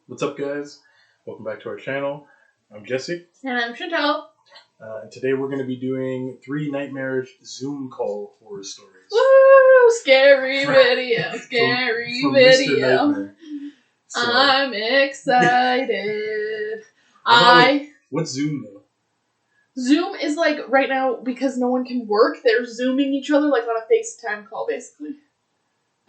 What's up, guys? Welcome back to our channel. I'm Jesse. And I'm Chantal. And today we're going to be doing 3 Nightmarish Zoom call horror stories. Woo! Scary video. Scary from video. So, I'm excited. What's Zoom though? Zoom is like right now, because no one can work, they're Zooming each other like on a FaceTime call, basically.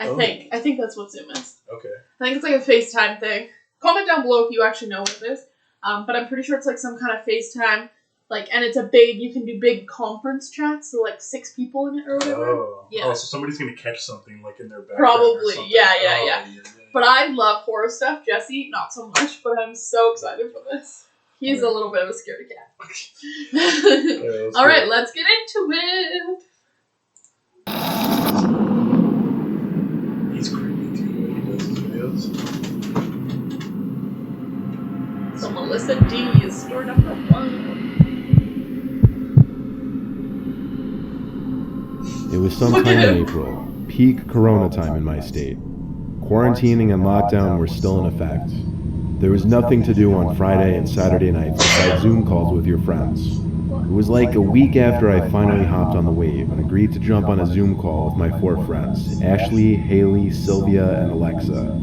I think that's what Zoom is. Okay. I think it's like a FaceTime thing. Comment down below if you actually know what it is. But I'm pretty sure it's like some kind of FaceTime, and it's you can do big conference chats, so like 6 people in it or whatever. Oh, yeah. Oh, so somebody's gonna catch something like in their background. Probably, or yeah. But I love horror stuff. Jesse, not so much, but I'm so excited for this. He's a little bit of a scaredy cat. All right, let's get into it. He's creepy too when he does his videos. So Melissa D is store number 1. It was sometime in April, peak corona time in my state. Quarantining and lockdown were still in effect. There was nothing to do on Friday and Saturday nights besides Zoom calls with your friends. It was like a week after I finally hopped on the wave and agreed to jump on a Zoom call with my 4 friends, Ashley, Haley, Sylvia, and Alexa.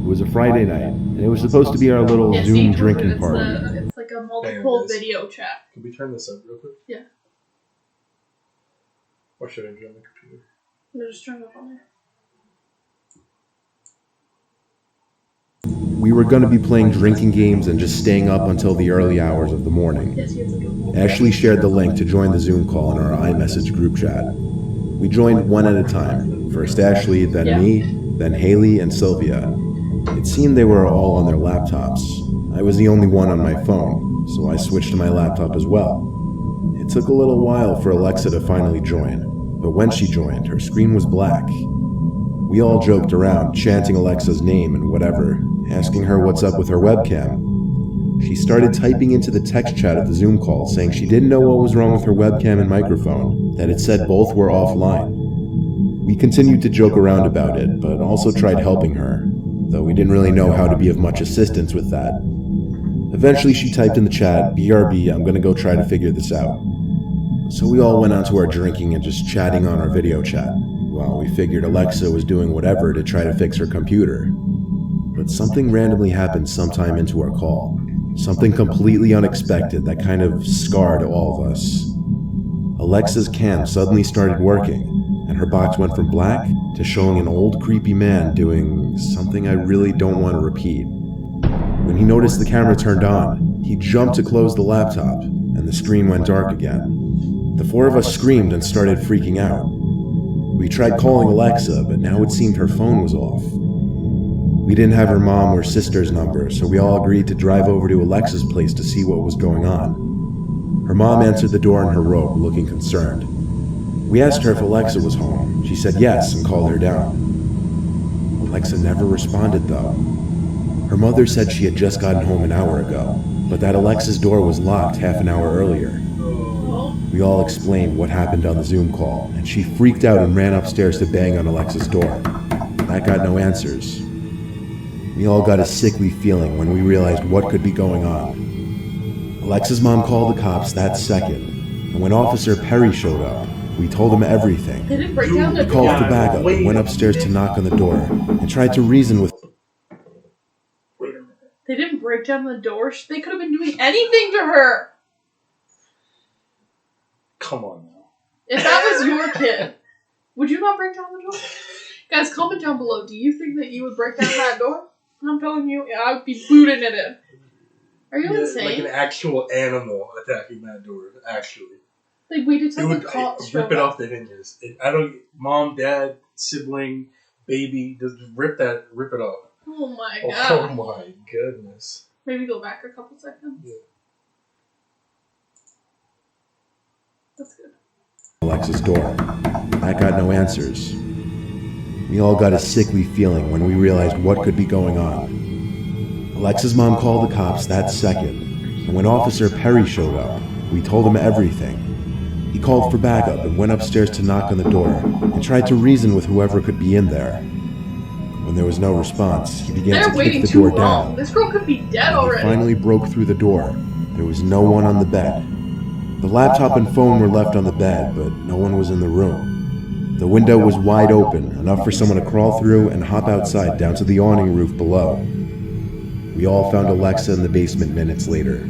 It was a Friday night, and it was supposed to be our little Zoom drinking party. It's like a multiple video chat. Can we turn this up real quick? Yeah. Or should I be on the computer? They're just turning it up on there. We were going to be playing drinking games and just staying up until the early hours of the morning. Ashley shared the link to join the Zoom call in our iMessage group chat. We joined one at a time. First Ashley, then me, then Haley and Sylvia. It seemed they were all on their laptops. I was the only one on my phone, so I switched to my laptop as well. It took a little while for Alexa to finally join, but when she joined, her screen was black. We all joked around, chanting Alexa's name and whatever, asking her what's up with her webcam. She started typing into the text chat of the Zoom call, saying she didn't know what was wrong with her webcam and microphone, that it said both were offline. We continued to joke around about it, but also tried helping her, though we didn't really know how to be of much assistance with that. Eventually she typed in the chat, "BRB, I'm gonna go try to figure this out." So we all went on to our drinking and just chatting on our video chat, while we figured Alexa was doing whatever to try to fix her computer. But something randomly happened sometime into our call. Something completely unexpected that kind of scarred all of us. Alexa's cam suddenly started working, and her box went from black to showing an old creepy man doing something I really don't want to repeat. When he noticed the camera turned on, he jumped to close the laptop, and the screen went dark again. The 4 of us screamed and started freaking out. We tried calling Alexa, but now it seemed her phone was off. We didn't have her mom or sister's number, so we all agreed to drive over to Alexa's place to see what was going on. Her mom answered the door in her robe, looking concerned. We asked her if Alexa was home. She said yes and called her down. Alexa never responded though. Her mother said she had just gotten home an hour ago, but that Alexa's door was locked half an hour earlier. We all explained what happened on the Zoom call, and she freaked out and ran upstairs to bang on Alexa's door. That got no answers. We all got a sickly feeling when we realized what could be going on. Alexa's mom called the cops that second, and when Officer Perry showed up, we told him everything. They didn't break down the He door. called for backup and went upstairs to knock on the door and tried to reason with. Wait a minute. They didn't break down the door. They could have been doing anything to her. Come on now. If that was your kid, would you not break down the door? Guys, comment down below. Do you think that you would break down that door? I'm telling you, I would be booting it in. Are you insane? Like an actual animal attacking that door, actually. Like, waited till It the would cops rip it off the hinges. Mom, dad, sibling, baby, just rip it off. Oh my god. Oh my goodness. Maybe go back a couple seconds. Yeah. That's good. Alexa's door. That got no answers. We all got a sickly feeling when we realized what could be going on. Alexa's mom called the cops that second, and when Officer Perry showed up, we told him everything. He called for backup and went upstairs to knock on the door and tried to reason with whoever could be in there. When there was no response, he began They're to waiting kick the too door long. down. This girl could be dead He already. finally broke through the door. There was no one on the bed. The laptop and phone were left on the bed, but no one was in the room. The window was wide open, enough for someone to crawl through and hop outside down to the awning roof below. We all found Alexa in the basement minutes later.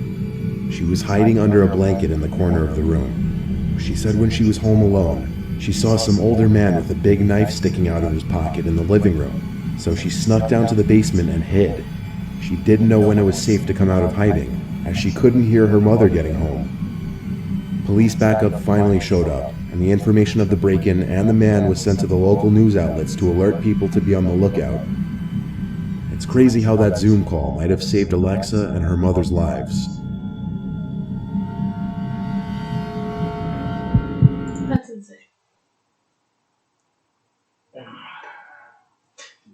She was hiding under a blanket in the corner of the room. She said when she was home alone, she saw some older man with a big knife sticking out of his pocket in the living room, so she snuck down to the basement and hid. She didn't know when it was safe to come out of hiding, as she couldn't hear her mother getting home. Police backup finally showed up, and the information of the break-in and the man was sent to the local news outlets to alert people to be on the lookout. It's crazy how that Zoom call might have saved Alexa and her mother's lives. That's insane.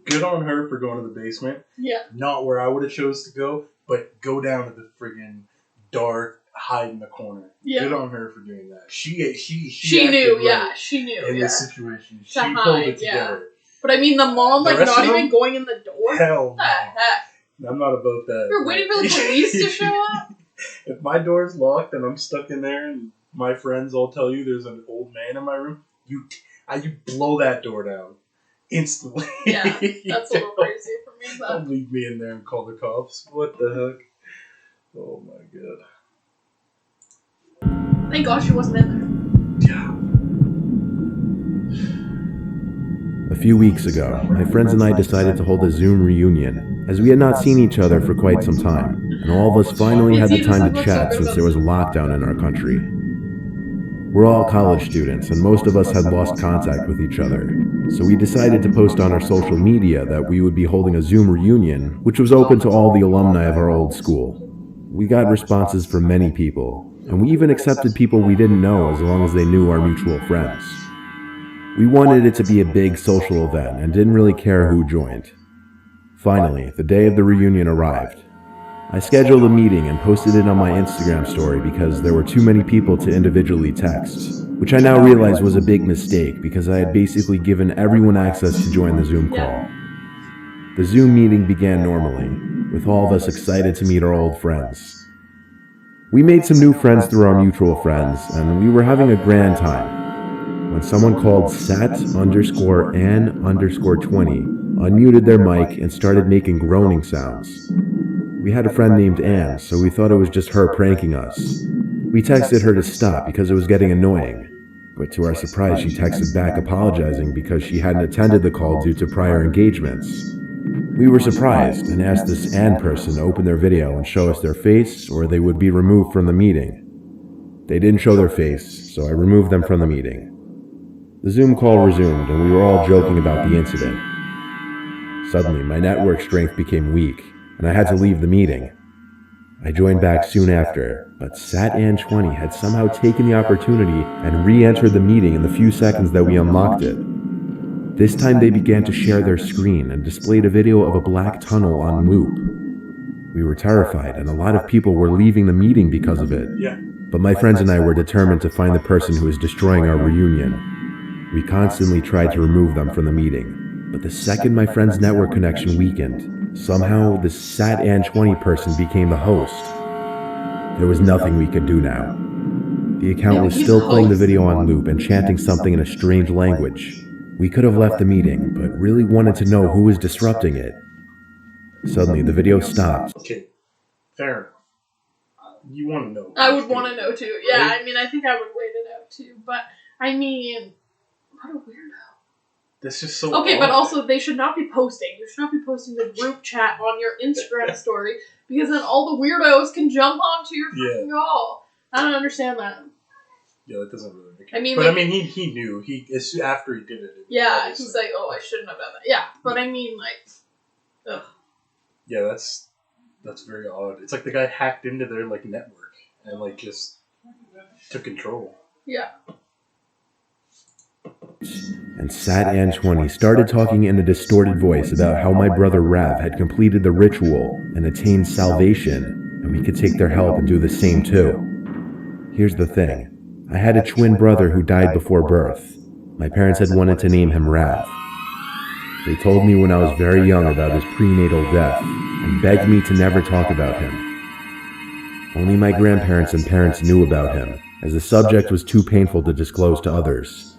Good on her for going to the basement. Yeah. Not where I would have chose to go, but go down to the friggin' dark, hide in the corner. Yeah. Good on her for doing that. She knew, acted yeah. right She knew, in yeah. this situation. She To pulled hide, it together. But I mean, the mom, The like, rest not of them? even going in the door? Hell What the heck? no. I'm not about that. You're waiting for the police to show up? If my door's locked and I'm stuck in there and my friends all tell you there's an old man in my room, you blow that door down. Instantly. Yeah, that's a little crazy for me, but... Don't leave me in there and call the cops. What the heck? Oh my god. Thank God she wasn't in there. Yeah. A few weeks ago, my friends and I decided to hold a Zoom reunion, as we had not seen each other for quite some time, and all of us finally had the time to chat since there was a lockdown in our country. We're all college students, and most of us had lost contact with each other, so we decided to post on our social media that we would be holding a Zoom reunion, which was open to all the alumni of our old school. We got responses from many people, and we even accepted people we didn't know as long as they knew our mutual friends. We wanted it to be a big social event and didn't really care who joined. Finally, the day of the reunion arrived. I scheduled a meeting and posted it on my Instagram story because there were too many people to individually text, which I now realize was a big mistake because I had basically given everyone access to join the Zoom call. The Zoom meeting began normally, with all of us excited to meet our old friends. We made some new friends through our mutual friends, and we were having a grand time, when someone called Sat_Ann_20 unmuted their mic and started making groaning sounds. We had a friend named Ann, so we thought it was just her pranking us. We texted her to stop because it was getting annoying, but to our surprise she texted back apologizing because she hadn't attended the call due to prior engagements. We were surprised and asked this Ann person to open their video and show us their face or they would be removed from the meeting. They didn't show their face, so I removed them from the meeting. The Zoom call resumed and we were all joking about the incident. Suddenly, my network strength became weak, and I had to leave the meeting. I joined back soon after, but SatAn20 had somehow taken the opportunity and re-entered the meeting in the few seconds that we unlocked it. This time they began to share their screen and displayed a video of a black tunnel on loop. We were terrified, and a lot of people were leaving the meeting because of it. Yeah. But my friends and I were determined to find the person who was destroying our reunion. We constantly tried to remove them from the meeting, but the second my friend's network connection weakened, somehow the SatAn20 person became the host. There was nothing we could do now. The account was still playing the video on loop and chanting something in a strange language. We could have left the meeting, but really wanted to know who was disrupting it. Suddenly, the video stopped. Okay, fair enough. You want to know. I would want to know too. Yeah, Right? I mean, I think I would wait it out too. But, I mean, what a weirdo. That's just so Okay, odd. but also, they should not be posting. You should not be posting the group chat on your Instagram story, because then all the weirdos can jump onto your freaking call. I don't understand that. Yeah, that doesn't really make sense. I mean, but like, I mean, he knew. After he did it. Yeah, obviously. he's like, oh, I shouldn't have done that. Yeah, but I mean, like, ugh. Yeah, that's very odd. It's like the guy hacked into their network and just took control. Yeah. And SatAn20 started talking in a distorted voice about how my brother Rav had completed the ritual and attained salvation, and we could take their help and do the same too. Here's the thing. I had a twin brother who died before birth. My parents had wanted to name him Rav. They told me when I was very young about his prenatal death and begged me to never talk about him. Only my grandparents and parents knew about him, as the subject was too painful to disclose to others.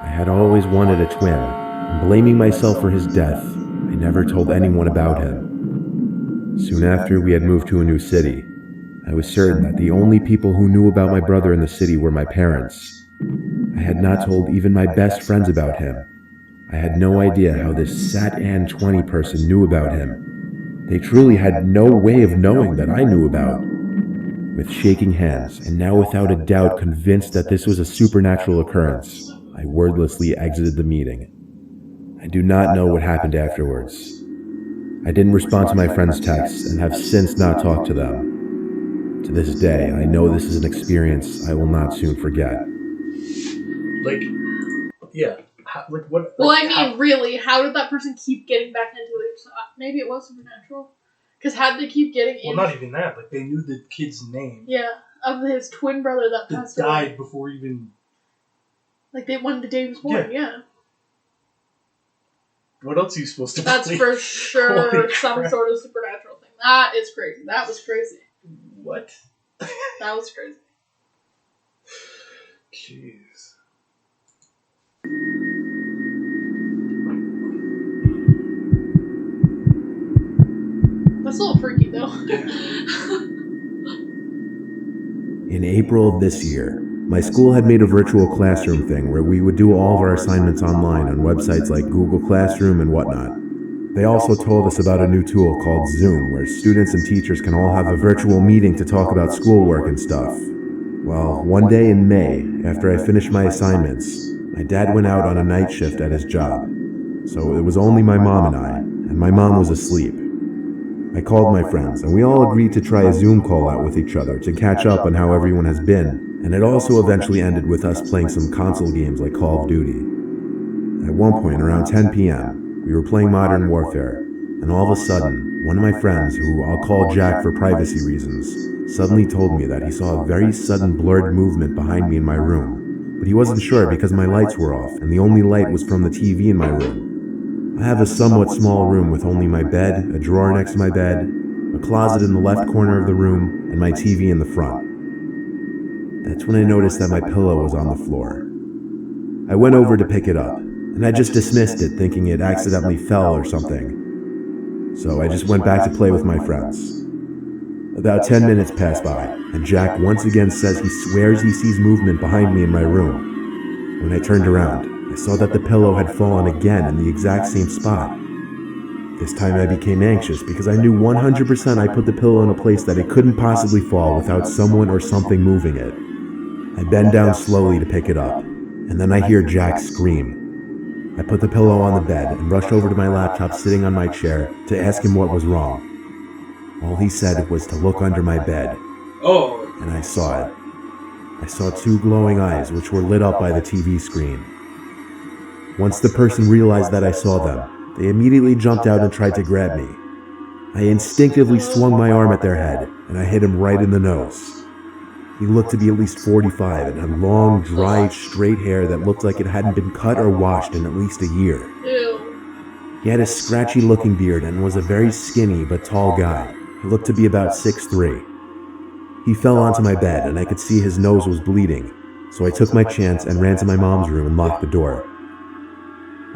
I had always wanted a twin, and blaming myself for his death, I never told anyone about him. Soon after we had moved to a new city, I was certain that the only people who knew about my brother in the city were my parents. I had not told even my best friends about him. I had no idea how this Sat-An 20 person knew about him. They truly had no way of knowing that I knew about. With shaking hands, and now without a doubt convinced that this was a supernatural occurrence, I wordlessly exited the meeting. I do not know what happened afterwards. I didn't respond to my friends' texts and have since not talked to them. To this day, I know this is an experience I will not soon forget. Like, yeah. Like what? Well, like, I mean, really, how did that person keep getting back into it? Maybe it was supernatural. Because how did they keep getting in? Well, not even that. Like, they knew the kid's name. Yeah, of his twin brother that passed away. Died before even... Like, when the day he was born, yeah. What else are you supposed to That's believe? for sure some sort of supernatural thing. That is crazy. That was crazy. What? That was crazy. Jeez. That's a little freaky, though. In April of this year, my school had made a virtual classroom thing where we would do all of our assignments online on websites like Google Classroom and whatnot. They also told us about a new tool called Zoom, where students and teachers can all have a virtual meeting to talk about schoolwork and stuff. Well, one day in May, after I finished my assignments, my dad went out on a night shift at his job. So it was only my mom and my mom was asleep. I called my friends, and we all agreed to try a Zoom call out with each other to catch up on how everyone has been, and it also eventually ended with us playing some console games like Call of Duty. At one point, around 10 p.m., we were playing Modern Warfare, and all of a sudden, one of my friends, who I'll call Jack for privacy reasons, suddenly told me that he saw a very sudden blurred movement behind me in my room, but he wasn't sure because my lights were off, and the only light was from the TV in my room. I have a somewhat small room with only my bed, a drawer next to my bed, a closet in the left corner of the room, and my TV in the front. That's when I noticed that my pillow was on the floor. I went over to pick it up, and I just dismissed it thinking it accidentally fell or something. So I just went back to play with my friends. About 10 minutes passed by, and Jack once again says he swears he sees movement behind me in my room. When I turned around, I saw that the pillow had fallen again in the exact same spot. This time I became anxious because I knew 100% I put the pillow in a place that it couldn't possibly fall without someone or something moving it. I bend down slowly to pick it up, and then I hear Jack scream. I put the pillow on the bed and rushed over to my laptop sitting on my chair to ask him what was wrong. All he said was to look under my bed. Oh. And I saw it. I saw two glowing eyes which were lit up by the TV screen. Once the person realized that I saw them, they immediately jumped out and tried to grab me. I instinctively swung my arm at their head, and I hit him right in the nose. He looked to be at least 45 and had long, dry, straight hair that looked like it hadn't been cut or washed in at least a year. Ew. He had a scratchy-looking beard and was a very skinny but tall guy. He looked to be about 6'3". He fell onto my bed, and I could see his nose was bleeding, so I took my chance and ran to my mom's room and locked the door.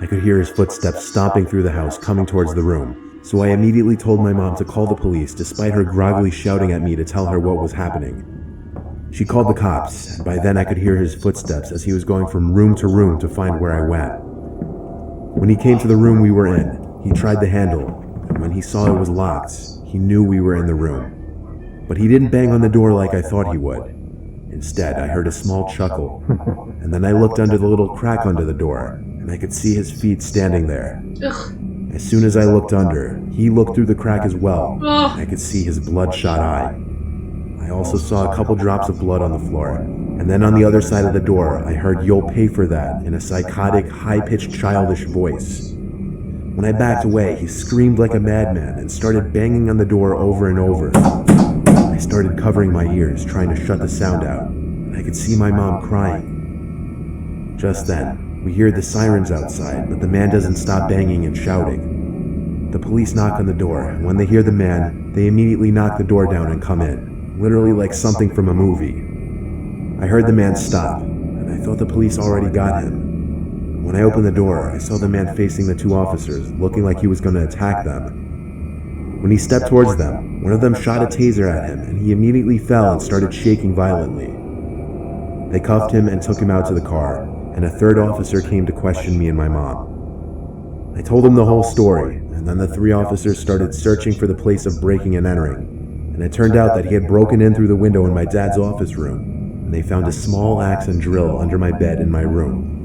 I could hear his footsteps stomping through the house coming towards the room, so I immediately told my mom to call the police despite her groggily shouting at me to tell her what was happening. She called the cops, and by then I could hear his footsteps as he was going from room to find where I went. When he came to the room we were in, he tried the handle, and when he saw it was locked, he knew we were in the room. But he didn't bang on the door like I thought he would. Instead, I heard a small chuckle, and then I looked under the little crack under the door, and I could see his feet standing there. Ugh. As soon as I looked under, he looked through the crack as well, Ugh. and I could see his bloodshot eye. I also saw a couple drops of blood on the floor, and then on the other side of the door, I heard "You'll pay for that" in a psychotic, high-pitched, childish voice. When I backed away, he screamed like a madman and started banging on the door over and over. I started covering my ears, trying to shut the sound out, and I could see my mom crying. Just then, We hear the sirens outside, but the man doesn't stop banging and shouting. The police knock on the door, and when they hear the man, they immediately knock the door down and come in, literally like something from a movie. I heard the man stop, and I thought the police already got him. When I opened the door, I saw the man facing the two officers, looking like he was going to attack them. When he stepped towards them, one of them shot a taser at him, and he immediately fell and started shaking violently. They cuffed him and took him out to the car, and a third officer came to question me and my mom. I told him the whole story, and then the 3 officers started searching for the place of breaking and entering, and it turned out that he had broken in through the window in my dad's office room, and they found a small axe and drill under my bed in my room.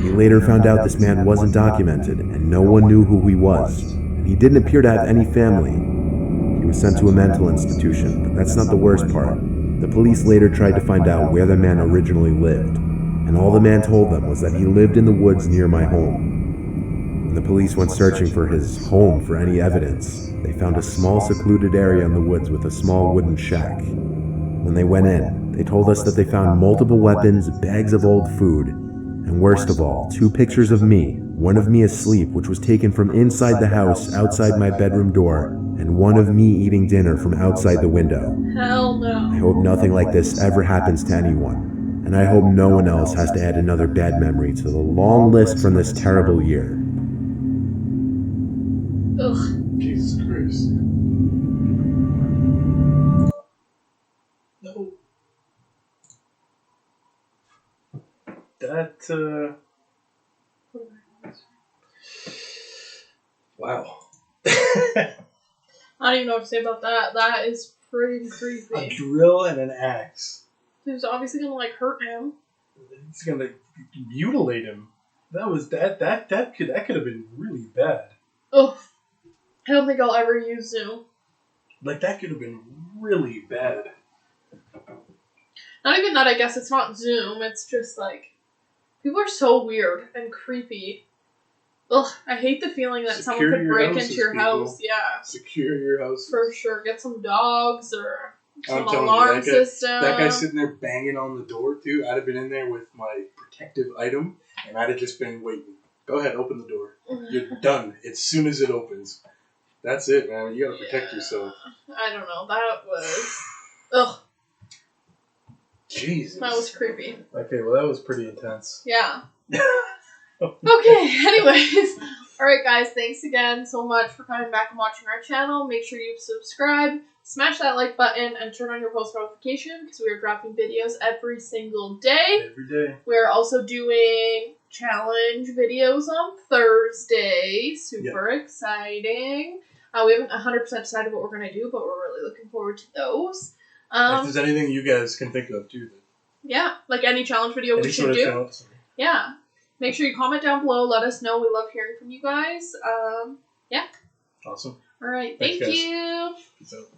We later found out this man wasn't documented, and no one knew who he was, and he didn't appear to have any family. He was sent to a mental institution, but that's not the worst part. The police later tried to find out where the man originally lived, and all the man told them was that he lived in the woods near my home. When the police went searching for his home for any evidence, they found a small secluded area in the woods with a small wooden shack. When they went in, they told us that they found multiple weapons, bags of old food, and worst of all, 2 pictures of me, one of me asleep, which was taken from inside the house outside my bedroom door, and one of me eating dinner from outside the window. Hell no. I hope nothing like this ever happens to anyone, and I hope no one else has to add another bad memory to the long list from this terrible year. Ugh. Jesus Christ. No. That, wow. I don't even know what to say about that. That is pretty creepy. A drill and an axe. It's obviously gonna like hurt him. It's gonna mutilate him. That could have been really bad. Ugh. I don't think I'll ever use Zoom. Like, that could have been really bad. Not even that, I guess it's not Zoom, it's just like, people are so weird and creepy. Ugh, I hate the feeling that someone could break into your house. Yeah. Secure your house. For sure. Get some dogs or some I'm alarm you, system. That guy sitting there banging on the door, too. I'd have been in there with my protective item, and I'd have just been waiting. Go ahead, open the door. You're done as soon as it opens. That's it, man. You gotta protect yourself. I don't know. That was... Ugh. Jesus. That was creepy. Okay, well, that was pretty intense. Yeah. Okay, anyways. Alright, guys. Thanks again so much for coming back and watching our channel. Make sure you subscribe, smash that like button, and turn on your post notification because we are dropping videos every single day. Every day. We're also doing challenge videos on Thursday. Super exciting. We haven't 100% decided what we're going to do, but we're really looking forward to those. If there's anything you guys can think of, too. Yeah, like any challenge video we should do. Yeah. Make sure you comment down below. Let us know. We love hearing from you guys. Yeah. Awesome. All right. Thank you. Peace out.